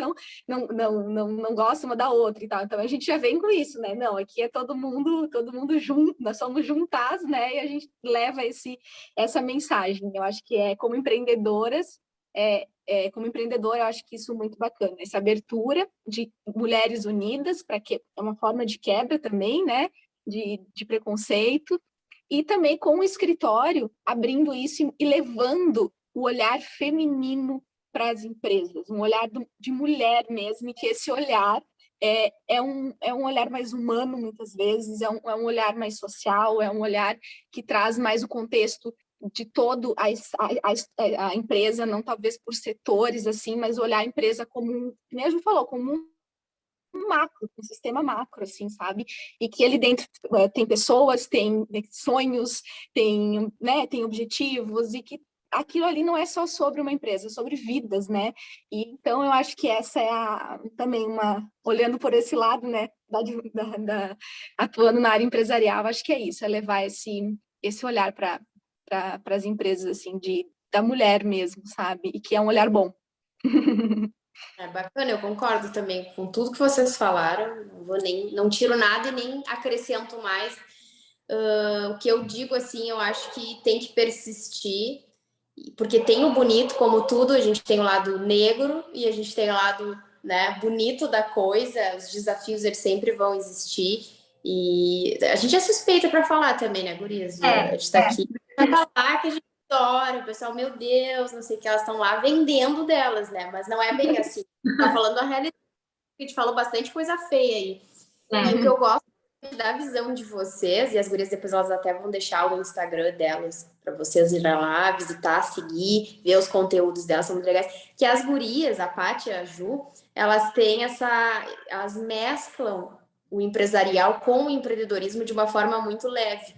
não gostam uma da outra e tal. Então a gente já vem com isso, né? Não, aqui é todo mundo junto, nós somos juntas, né? E a gente leva essa mensagem. Eu acho que como empreendedoras, como empreendedora, eu acho que isso é muito bacana, essa abertura de mulheres unidas, para que é uma forma de quebra também, né, de preconceito, e também com o escritório abrindo isso e levando o olhar feminino para as empresas, um olhar de mulher mesmo, e que esse olhar é um olhar mais humano, muitas vezes, é um olhar mais social, é um olhar que traz mais o contexto de todo a empresa, não talvez por setores, assim, mas olhar a empresa como, como a Ju falou, como um macro, um sistema macro, assim, sabe? E que ele dentro tem pessoas, tem sonhos, tem, né, tem objetivos, e que aquilo ali não é só sobre uma empresa, é sobre vidas, né? E então eu acho que essa é também olhando por esse lado, né, atuando na área empresarial, acho que é isso, é levar esse olhar para as empresas, assim, da mulher mesmo, sabe? E que é um olhar bom. É bacana, eu concordo também com tudo que vocês falaram. Não tiro nada e nem acrescento mais. O que eu digo assim, eu acho que tem que persistir, porque tem o bonito, como tudo, a gente tem o lado negro e a gente tem o lado, né, bonito da coisa. Os desafios eles sempre vão existir. E a gente é suspeita para falar também, né, gurias? A gente está aqui para falar que a gente adora, o pessoal, meu Deus, não sei o que, elas estão lá vendendo delas, né? Mas não é bem assim. Tá falando a realidade, a gente falou bastante coisa feia aí. E o que eu gosto da visão de vocês, e as gurias depois elas até vão deixar o Instagram delas para vocês irem lá, visitar, seguir, ver os conteúdos delas, são muito legais. Que as gurias, a Paty e a Ju, elas têm elas mesclam o empresarial com o empreendedorismo de uma forma muito leve.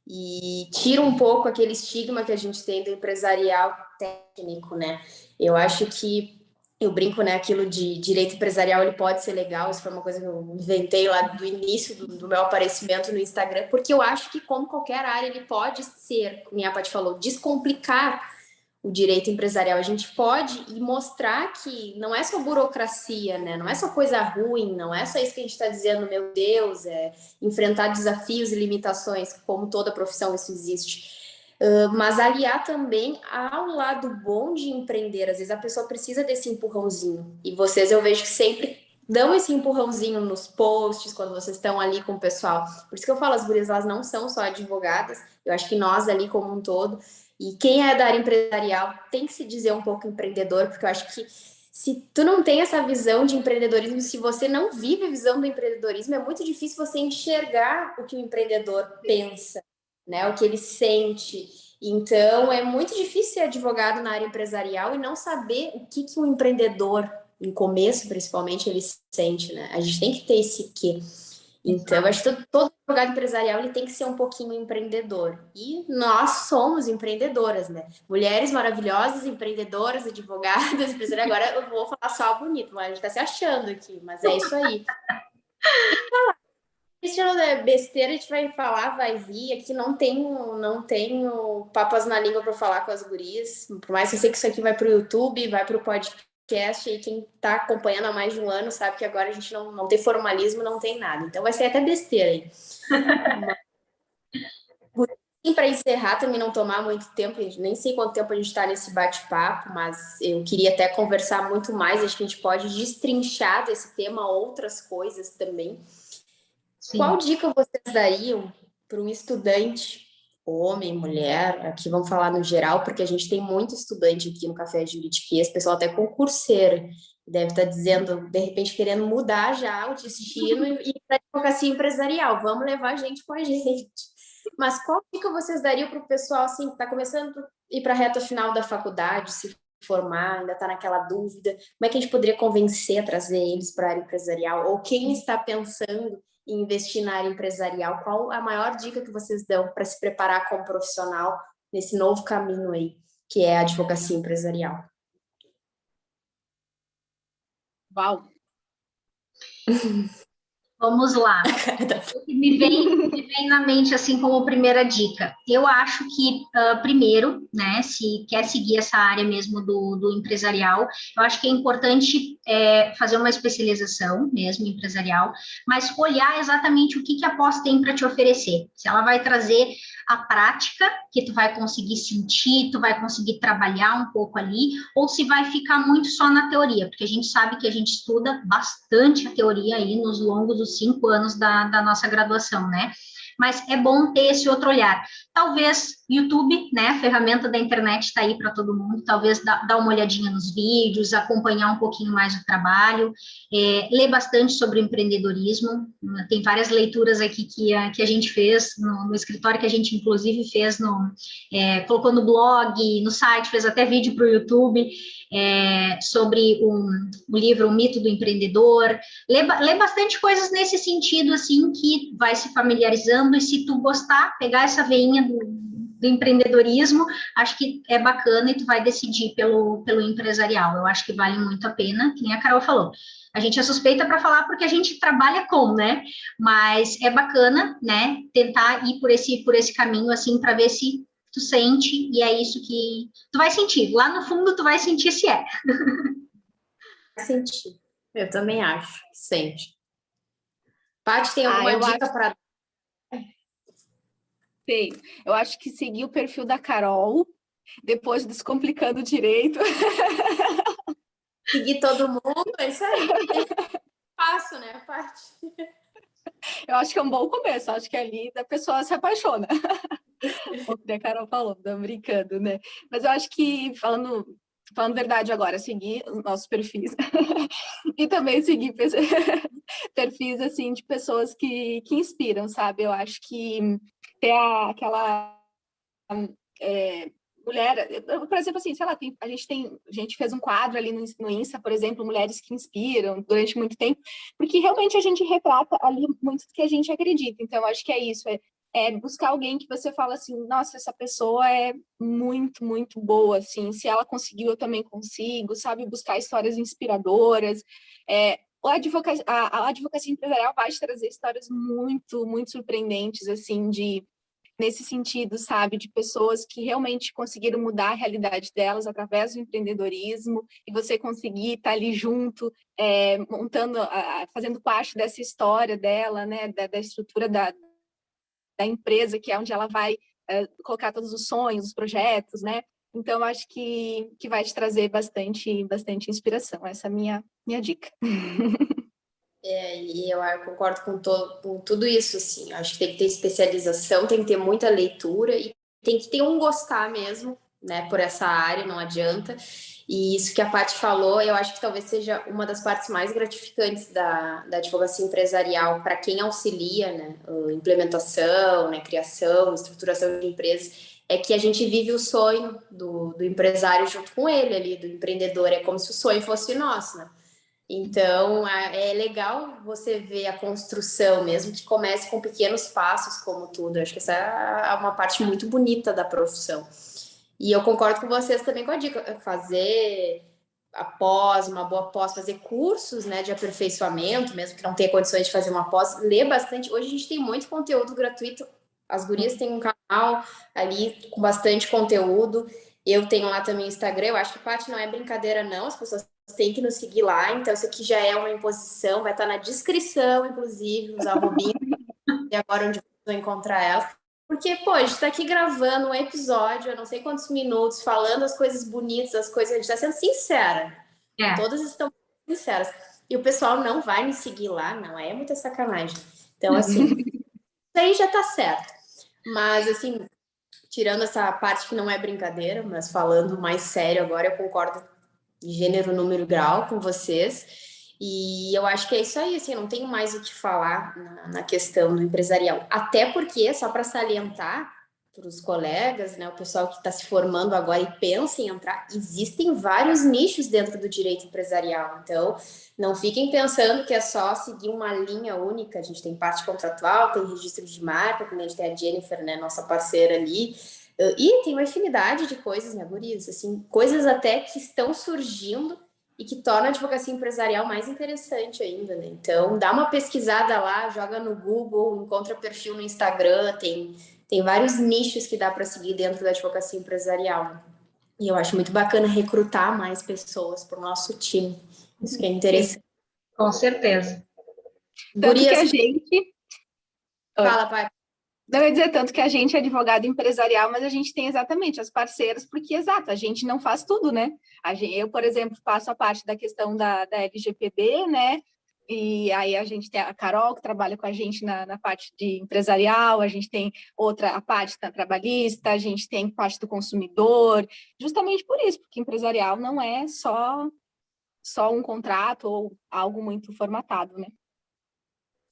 E tira um pouco aquele estigma que a gente tem do empresarial técnico, né? Eu acho que eu brinco, né? Aquilo de direito empresarial, ele pode ser legal. Isso foi uma coisa que eu inventei lá do início do meu aparecimento no Instagram, porque eu acho que, como qualquer área, ele pode ser, como a Paty falou, descomplicar o direito empresarial. A gente pode mostrar que não é só burocracia, né? Não é só coisa ruim, não é só isso que a gente está dizendo, meu Deus, enfrentar desafios e limitações, como toda profissão isso existe. Mas aliar também ao lado bom de empreender. Às vezes a pessoa precisa desse empurrãozinho. E vocês, eu vejo que sempre dão esse empurrãozinho nos posts, quando vocês estão ali com o pessoal. Por isso que eu falo, as gurias, elas não são só advogadas. Eu acho que nós ali como um todo. E quem é da área empresarial tem que se dizer um pouco empreendedor, porque eu acho que se tu não tem essa visão de empreendedorismo, se você não vive a visão do empreendedorismo, é muito difícil você enxergar o que o empreendedor pensa, né? O que ele sente. Então, é muito difícil ser advogado na área empresarial e não saber o que um empreendedor, no começo principalmente, ele sente, né? A gente tem que ter esse quê. Então, eu acho que todo advogado empresarial ele tem que ser um pouquinho empreendedor. E nós somos empreendedoras, né? Mulheres maravilhosas, empreendedoras, advogadas, empresariais. Agora eu vou falar só bonito, mas a gente tá se achando aqui, mas é isso aí. Isso é besteira, a gente vai falar, vai vir. Aqui não tenho papas na língua para falar com as gurias. Por mais que eu sei que isso aqui vai para o YouTube, vai para o podcast. E quem está acompanhando há mais de um ano sabe que agora a gente não tem formalismo, não tem nada. Então vai ser até besteira aí. Para encerrar, também não tomar muito tempo, nem sei quanto tempo a gente está nesse bate-papo, mas eu queria até conversar muito mais. Acho que a gente pode destrinchar desse tema outras coisas também. Sim. Qual dica vocês dariam para um estudante, homem, mulher, aqui vamos falar no geral, porque a gente tem muito estudante aqui no Café Juridiquês, pessoal até concurseiro, deve estar dizendo, de repente, querendo mudar já o destino e ir para a advocacia empresarial, vamos levar a gente com a gente. Mas qual dica vocês dariam para o pessoal assim, que está começando a ir para a reta final da faculdade, se formar, ainda está naquela dúvida, como é que a gente poderia convencer a trazer eles para a área empresarial? Ou quem está pensando em investir na área empresarial, qual a maior dica que vocês dão para se preparar como profissional nesse novo caminho aí, que é a advocacia empresarial? Uau! Vamos lá. Me vem na mente, assim, como primeira dica. Eu acho que, primeiro, né, se quer seguir essa área mesmo do empresarial, eu acho que é importante fazer uma especialização mesmo empresarial, mas olhar exatamente o que a pós tem para te oferecer. Se ela vai trazer a prática, que tu vai conseguir sentir, tu vai conseguir trabalhar um pouco ali, ou se vai ficar muito só na teoria, porque a gente sabe que a gente estuda bastante a teoria aí nos longos dos 5 anos da nossa graduação, né? Mas é bom ter esse outro olhar. Talvez YouTube, né? A ferramenta da internet está aí para todo mundo. Talvez dar uma olhadinha nos vídeos, acompanhar um pouquinho mais o trabalho, ler bastante sobre empreendedorismo. Tem várias leituras aqui que a gente fez no escritório, que a gente inclusive fez colocou no blog, no site, fez até vídeo para o YouTube. Sobre o livro O Mito do Empreendedor, lê bastante coisas nesse sentido, assim, que vai se familiarizando, e se tu gostar, pegar essa veinha do empreendedorismo, acho que é bacana, e tu vai decidir pelo empresarial. Eu acho que vale muito a pena, que nem a Carol falou. A gente é suspeita para falar porque a gente trabalha com, né? Mas é bacana, né? Tentar ir por esse caminho, assim, para ver se tu sente, e é isso que tu vai sentir. Lá no fundo, tu vai sentir se é. Sentir. Eu também acho. Sente. Paty, tem alguma dica para... Tem. Eu acho que seguir o perfil da Carol, depois Descomplicando Direito. Seguir todo mundo, é isso aí. Fácil, né, Paty? Eu acho que é um bom começo. Acho que ali a pessoa se apaixona. O que a Carol falou, tô brincando, né? Mas eu acho que, falando verdade agora, seguir os nossos perfis e também seguir perfis, assim, de pessoas que inspiram, sabe? Eu acho que ter aquela mulher, por exemplo, assim, sei lá, a gente fez um quadro ali no Insta, por exemplo, mulheres que inspiram durante muito tempo, porque realmente a gente retrata ali muito do que a gente acredita. Então, eu acho que é isso, buscar alguém que você fala assim, nossa, essa pessoa é muito, muito boa, assim, se ela conseguiu, eu também consigo, sabe? Buscar histórias inspiradoras. A advocacia empresarial vai te trazer histórias muito, muito surpreendentes, assim, nesse sentido, sabe, de pessoas que realmente conseguiram mudar a realidade delas através do empreendedorismo, e você conseguir estar ali junto, montando, fazendo parte dessa história dela, né, da estrutura da empresa, que é onde ela vai colocar todos os sonhos, os projetos, né? Então, acho que vai te trazer bastante inspiração. Essa é a minha dica. E eu concordo com tudo isso, assim. Acho que tem que ter especialização, tem que ter muita leitura e tem que ter um gostar mesmo, né, por essa área, não adianta. E isso que a Paty falou, eu acho que talvez seja uma das partes mais gratificantes da advocacia empresarial para quem auxilia, né, implementação, né, criação, estruturação de empresas, é que a gente vive o sonho do empresário junto com ele ali, do empreendedor. É como se o sonho fosse nosso, né? Então, é legal você ver a construção, mesmo que comece com pequenos passos, como tudo. Eu acho que essa é uma parte muito bonita da profissão. E eu concordo com vocês também com a dica, fazer uma boa pós, fazer cursos, né, de aperfeiçoamento, mesmo que não tenha condições de fazer uma pós, ler bastante. Hoje a gente tem muito conteúdo gratuito. As gurias têm um canal ali com bastante conteúdo. Eu tenho lá também o Instagram. Eu acho que, Paty, não é brincadeira, não. As pessoas têm que nos seguir lá. Então, isso aqui já é uma imposição. Vai estar na descrição, inclusive, os arrobinhos. E agora onde vão encontrar elas. Porque, pô, a gente tá aqui gravando um episódio, eu não sei quantos minutos, falando as coisas bonitas, as coisas... A gente tá sendo sincera. Todas estão sinceras. E o pessoal não vai me seguir lá, não é muita sacanagem. Então, assim, isso aí já tá certo. Mas, assim, tirando essa parte que não é brincadeira, mas falando mais sério agora, eu concordo de gênero, número, grau com vocês. E eu acho que é isso aí, assim, eu não tenho mais o que falar na questão do empresarial. Até porque, só para salientar para os colegas, né, o pessoal que está se formando agora e pensa em entrar, existem vários nichos dentro do direito empresarial. Então, não fiquem pensando que é só seguir uma linha única. A gente tem parte contratual, tem registro de marca, como a gente tem a Jennifer, né, nossa parceira ali. E tem uma infinidade de coisas, né, gurias? Assim, coisas até que estão surgindo e que torna a advocacia empresarial mais interessante ainda, né? Então, dá uma pesquisada lá, joga no Google, encontra perfil no Instagram, tem vários nichos que dá para seguir dentro da advocacia empresarial. E eu acho muito bacana recrutar mais pessoas para o nosso time. Isso que é interessante. Sim, com certeza. Tanto Gurias... que a gente... Fala, pai. Não ia dizer tanto que a gente é advogado empresarial, mas a gente tem exatamente as parceiras, porque, exato, a gente não faz tudo, né? Eu, por exemplo, faço a parte da questão da LGPD, né? E aí a gente tem a Carol, que trabalha com a gente na parte de empresarial, a gente tem a parte da trabalhista, a gente tem parte do consumidor, justamente por isso, porque empresarial não é só um contrato ou algo muito formatado, né?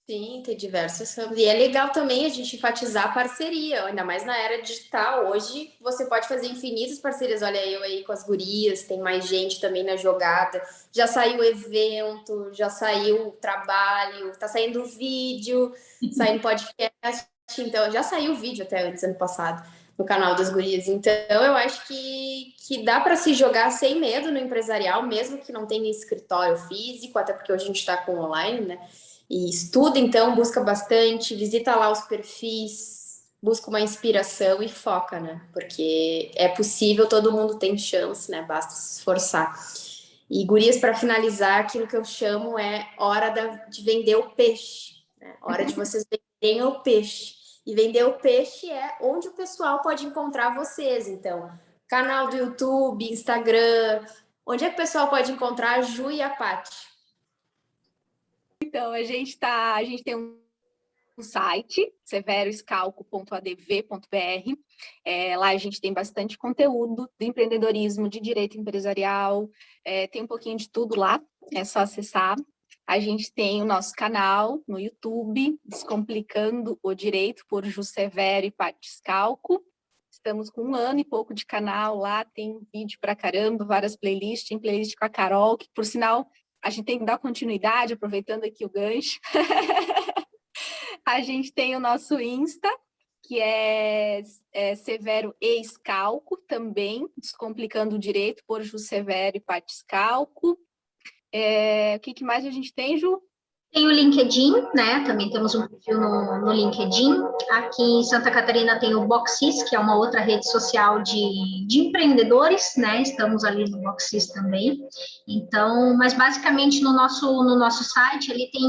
Sim, tem diversos ramos. E é legal também a gente enfatizar a parceria, ainda mais na era digital. Hoje você pode fazer infinitas parcerias. Olha, eu aí com as gurias, tem mais gente também na jogada. Já saiu evento, já saiu trabalho, tá saindo vídeo, saindo podcast. Então, já saiu vídeo até antes, ano passado, no canal das gurias. Então, eu acho que dá para se jogar sem medo no empresarial, mesmo que não tenha escritório físico, até porque hoje a gente está com online, né? E estuda, então, busca bastante, visita lá os perfis, busca uma inspiração e foca, né? Porque é possível, todo mundo tem chance, né? Basta se esforçar. E, gurias, para finalizar, aquilo que eu chamo é hora de vender o peixe, né? Hora de vocês venderem o peixe. E vender o peixe é onde o pessoal pode encontrar vocês. Então, canal do YouTube, Instagram, onde é que o pessoal pode encontrar a Ju e a Paty? Então, a gente tem um site, severoscalco.adv.br. Lá a gente tem bastante conteúdo de empreendedorismo, de direito empresarial, tem um pouquinho de tudo lá, é só acessar. A gente tem o nosso canal no YouTube, Descomplicando o Direito, por Ju Severo e Paty Scalco. Estamos com 1 ano e pouco de canal lá, tem vídeo pra caramba, várias playlists, tem playlist com a Carol, que por sinal a gente tem que dar continuidade, aproveitando aqui o gancho. A gente tem o nosso Insta, que é Severo e Scalco também, Descomplicando o Direito, por Ju Severo e Paty Scalco. O que mais a gente tem, Ju? Tem o LinkedIn, né? Também temos um perfil no LinkedIn. Aqui em Santa Catarina tem o Boxis, que é uma outra rede social de empreendedores, né? Estamos ali no Boxis também. Então, mas basicamente no nosso site ele tem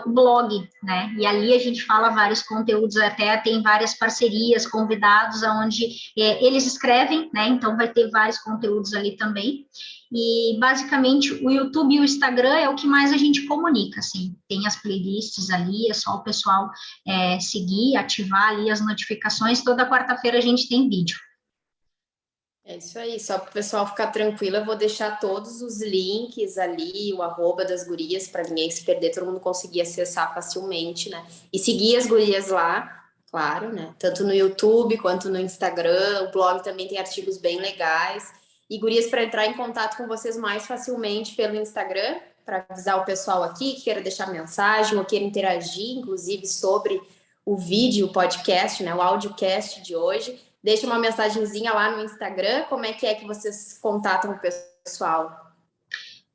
o blog, né? E ali a gente fala vários conteúdos, até tem várias parcerias, convidados, onde eles escrevem, né? Então vai ter vários conteúdos ali também. E basicamente o YouTube e o Instagram é o que mais a gente comunica, assim. Tem as playlists ali, é só o pessoal seguir, ativar ali as notificações. Toda quarta-feira a gente tem vídeo. É isso aí, só para o pessoal ficar tranquilo, eu vou deixar todos os links ali, o arroba das gurias, para ninguém se perder, todo mundo conseguir acessar facilmente, né? E seguir as gurias lá, claro, né? Tanto no YouTube quanto no Instagram, o blog também tem artigos bem legais. E gurias, para entrar em contato com vocês mais facilmente pelo Instagram, para avisar o pessoal aqui que queira deixar mensagem ou queira interagir, inclusive, sobre o vídeo, o podcast, né? O audiocast de hoje. Deixa uma mensagenzinha lá no Instagram. Como é que vocês contatam o pessoal?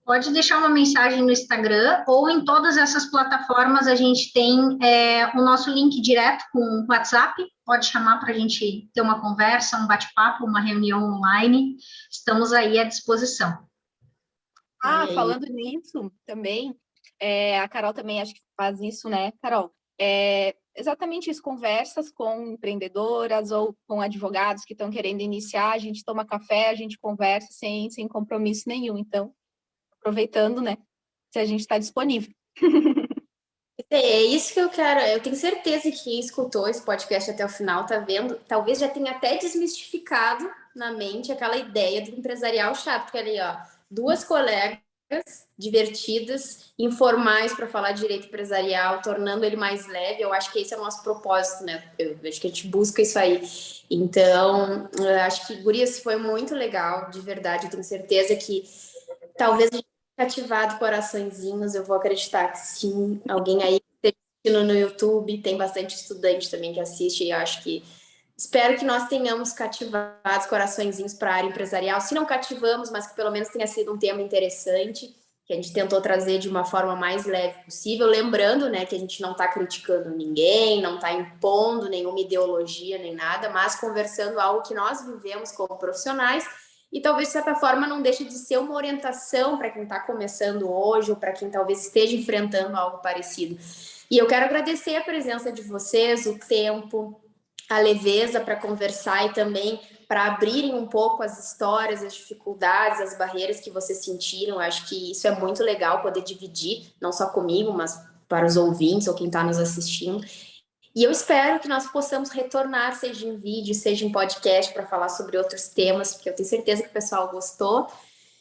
Pode deixar uma mensagem no Instagram ou em todas essas plataformas a gente tem o nosso link direto com o WhatsApp. Pode chamar para a gente ter uma conversa, um bate-papo, uma reunião online. Estamos aí à disposição. Falando nisso também, a Carol também acho que faz isso, né, Carol? Exatamente isso, conversas com empreendedoras ou com advogados que estão querendo iniciar, a gente toma café, a gente conversa sem compromisso nenhum. Então, aproveitando, né, se a gente está disponível. É isso que eu quero. Eu tenho certeza que quem escutou esse podcast até o final tá vendo, talvez já tenha até desmistificado na mente aquela ideia do empresarial chato, porque ali, ó, 2 colegas divertidas, informais para falar de direito empresarial, tornando ele mais leve. Eu acho que esse é o nosso propósito, né? Eu acho que a gente busca isso aí. Então, eu acho que, gurias, foi muito legal, de verdade. Eu tenho certeza que talvez a gente tenha cativado coraçõezinhos. Eu vou acreditar que sim. Alguém aí no YouTube, tem bastante estudante também que assiste, e eu acho que espero que nós tenhamos cativado coraçõezinhos para a área empresarial. Se não cativamos, mas que pelo menos tenha sido um tema interessante, que a gente tentou trazer de uma forma mais leve possível, lembrando, né, que a gente não está criticando ninguém, não está impondo nenhuma ideologia nem nada, mas conversando algo que nós vivemos como profissionais e talvez, de certa forma, não deixe de ser uma orientação para quem está começando hoje ou para quem talvez esteja enfrentando algo parecido. E eu quero agradecer a presença de vocês, o tempo, a leveza para conversar e também para abrirem um pouco as histórias, as dificuldades, as barreiras que vocês sentiram. Eu acho que isso é muito legal poder dividir, não só comigo, mas para os ouvintes ou quem está nos assistindo. E eu espero que nós possamos retornar, seja em vídeo, seja em podcast, para falar sobre outros temas, porque eu tenho certeza que o pessoal gostou.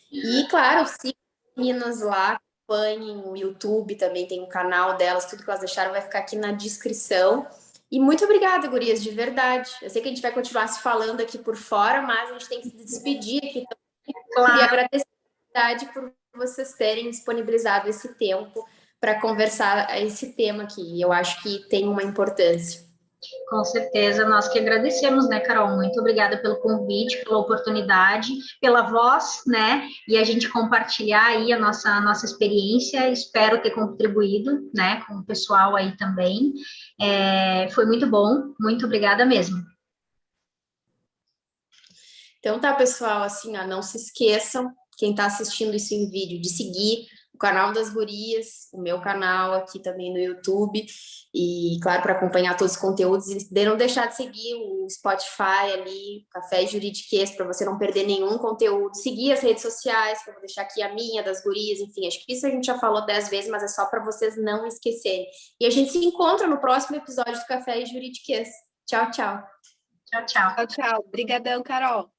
E, claro, sigam as meninas lá, acompanhem o YouTube, também tem o canal delas, tudo que elas deixaram vai ficar aqui na descrição. E muito obrigada, gurias, de verdade. Eu sei que a gente vai continuar se falando aqui por fora, mas a gente tem que se despedir aqui também. Claro. Queria agradecer a verdade por vocês terem disponibilizado esse tempo para conversar esse tema aqui. Eu acho que tem uma importância. Com certeza, nós que agradecemos, né, Carol? Muito obrigada pelo convite, pela oportunidade, pela voz, né? E a gente compartilhar aí a nossa experiência. Espero ter contribuído, né, com o pessoal aí também. Foi muito bom, muito obrigada mesmo. Então tá, pessoal, assim, ó, não se esqueçam, quem tá assistindo isso em vídeo, de seguir o canal das gurias, o meu canal aqui também no YouTube, e claro, para acompanhar todos os conteúdos, e de não deixar de seguir o Spotify ali, Café Juridiquês, para você não perder nenhum conteúdo, seguir as redes sociais, que eu vou deixar aqui a minha, das gurias, enfim, acho que isso a gente já falou 10 vezes, mas é só para vocês não esquecerem. E a gente se encontra no próximo episódio do Café Juridiquês. Tchau, tchau. Tchau, tchau. Tchau, tchau. Obrigadão, Carol.